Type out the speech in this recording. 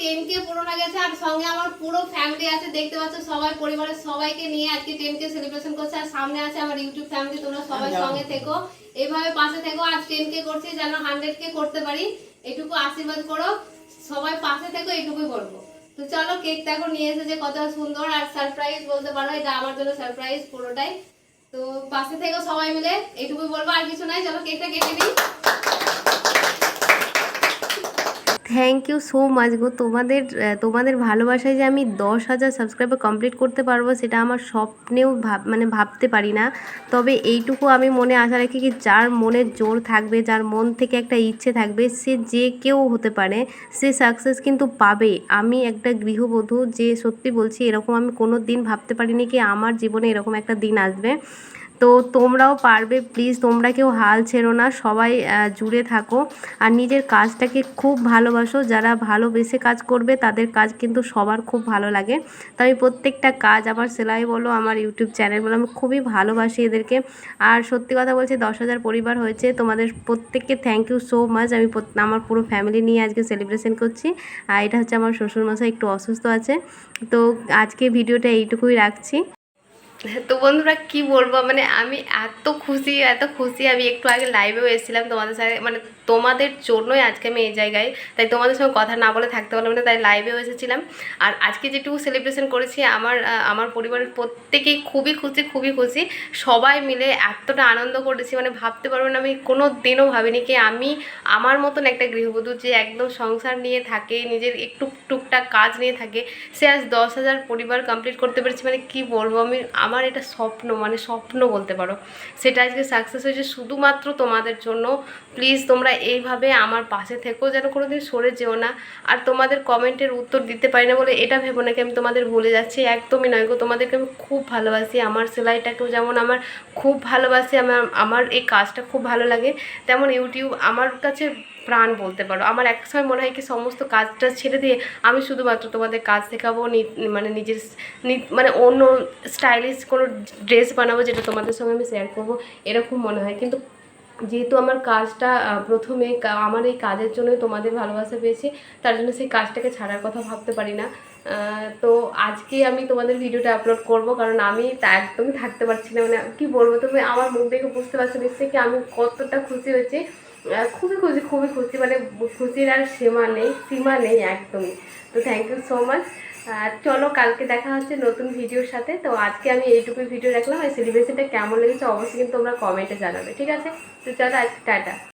10K পূরণ হয়ে গেছে আর সঙ্গে আমার পুরো ফ্যামিলি আছে, দেখতে পাচ্ছ সবাই পরিবারের সবাইকে নিয়ে আজকে 10K সেলিব্রেশন করছে। আর সামনে আছে আমার ইউটিউব ফ্যামিলি, তোমরা সবাই সঙ্গে থেকো, এইভাবে পাশে থেকো। আর 10K করছি যেন 100K করতে পারি, এটুকু আশীর্বাদ করো, সবাই পাশে থেকো, এইটুকুই বলবো। তো চলো, কেক দেখো নিয়ে এসেছে কত সুন্দর, আর সারপ্রাইজ বলতে পারো, এটা আমার জন্য সারপ্রাইজ পুরোটাই। তো পাশে থেকো সবাই মিলে, এইটুকুই বলবো, আর কিছু নাই। চলো কেকটা কেটে দিই। থ্যাংক ইউ সো মাচ গো। তোমাদের ভালোবাসায় যে আমি 10,000 সাবস্ক্রাইবার কমপ্লিট করতে পারবো সেটা আমার স্বপ্নেও ভাবতে পারি না। তবে এইটুকু আমি মনে আশা রাখি কি যার মনে জোর থাকবে, যার মন থেকে একটা ইচ্ছে থাকবে, সে যে কেউ হতে পারে, সে সাকসেস কিন্তু পাবে। আমি একটা গৃহবধূ, যে সত্যি বলছি এরকম আমি কোনো দিন ভাবতে পারিনি কি আমার জীবনে এরকম একটা দিন আসবে। তো তোমরাও পারবে, প্লিজ তোমরা কেউ হাল ছেড়ো না, সবাই জুড়ে থাকো আর নিজের কাজটাকে খুব ভালোবাসো। যারা ভালোবেসে কাজ করবে তাদের কাজ কিন্তু সবার খুব ভালো লাগে। তো আমি প্রত্যেকটা কাজ, আমার সেলাই বলো, আমার ইউটিউব চ্যানেল বলো, আমি খুবই ভালোবাসি এদেরকে। আর সত্যি কথা বলছি, 10,000 পরিবার হয়েছে, তোমাদের প্রত্যেককে থ্যাংক ইউ সো মাচ। আমি আমার পুরো ফ্যামিলি নিয়ে আজকে সেলিব্রেশন করছি। আর এটা হচ্ছে আমার শ্বশুরমশাই, একটু অসুস্থ আছে। তো আজকে ভিডিওটা এইটুকুই রাখছি। তো বন্ধুরা কি বলবো, মানে আমি এত খুশি এত খুশি। আমি একটু আগে লাইভেও এসেছিলাম তোমাদের সাথে, মানে তোমাদের জন্যই আজকে আমি এই জায়গায়, তাই তোমাদের সঙ্গে কথা না বলে থাকতে পারলাম না, তাই লাইভেও এসেছিলাম। আর আজকে যেটুকু সেলিব্রেশন করেছি, আমার পরিবারের প্রত্যেকেই খুবই খুশি, খুবই খুশি। সবাই মিলে এতটা আনন্দ করেছি, মানে ভাবতে পারবেন, আমি কোনো দিনও ভাবিনি কি আমি আমার মতন একটা গৃহবধূ যে একদম সংসার নিয়ে থাকে, নিজের একটু টুকটাক কাজ নিয়ে থাকে, সে আজ 10,000 পরিবার কমপ্লিট করতে পেরেছি। মানে কি বলবো, আমার এটা স্বপ্ন, মানে স্বপ্ন বলতে পারো, সেটা আজকে সাকসেস হয়েছে শুধুমাত্র তোমাদের জন্য। প্লিজ তোমরা এইভাবে আমার পাশে থেকো, যেন কোনোদিন সরে যেও না। আর তোমাদের কমেন্টের উত্তর দিতে পারি না বলে এটা ভেবো নাকি আমি তোমাদের ভুলে যাচ্ছি, একদমই নয় গো। তোমাদেরকে আমি খুব ভালোবাসি, আমার সেলাইটাকেও যেমন আমার খুব ভালোবাসি, আমার এই কাজটা খুব ভালো লাগে, তেমন ইউটিউব আমার কাছে প্রাণ বলতে পারো। আমার এক সময় মনে হয় কি সমস্ত কাজটা ছেড়ে দিয়ে আমি শুধুমাত্র তোমাদের কাজ শেখাবো, মানে নিজের মানে অন্য স্টাইলিশ কোনো ড্রেস বানাবো যেটা তোমাদের সঙ্গে আমি শেয়ার করবো, এরকম মনে হয়। কিন্তু যেহেতু আমার কাজটা প্রথমে আমার এই কাজের জন্যই তোমাদের ভালোবাসা পেয়েছি, তার জন্য সেই কাজটাকে ছাড়ার কথা ভাবতে পারি না। তো আজকে আমি তোমাদের ভিডিওটা আপলোড করব, কারণ আমি তা একদমই থাকতে পারছি না, মানে কি বলবো, তুমি আমার মুখ দেখে বুঝতে পারছো নিশ্চয়ই কি আমি কতটা খুশি হয়েছি। খুবই খুশি, খুবই খুশি, মানে খুশির আর সীমা নেই একদমই। তো থ্যাংক ইউ সো মাচ। চলো কালকে দেখা হচ্ছে নতুন ভিডিওর সাথে। তো আজকে আমি এইটুকুই ভিডিও রাখলাম। এই সেলিব্রেশনটা কেমন লেগেছে অবশ্যই কিন্তু তোমরা কমেন্টে জানাবে, ঠিক আছে? তো চলো আজকে টাটা।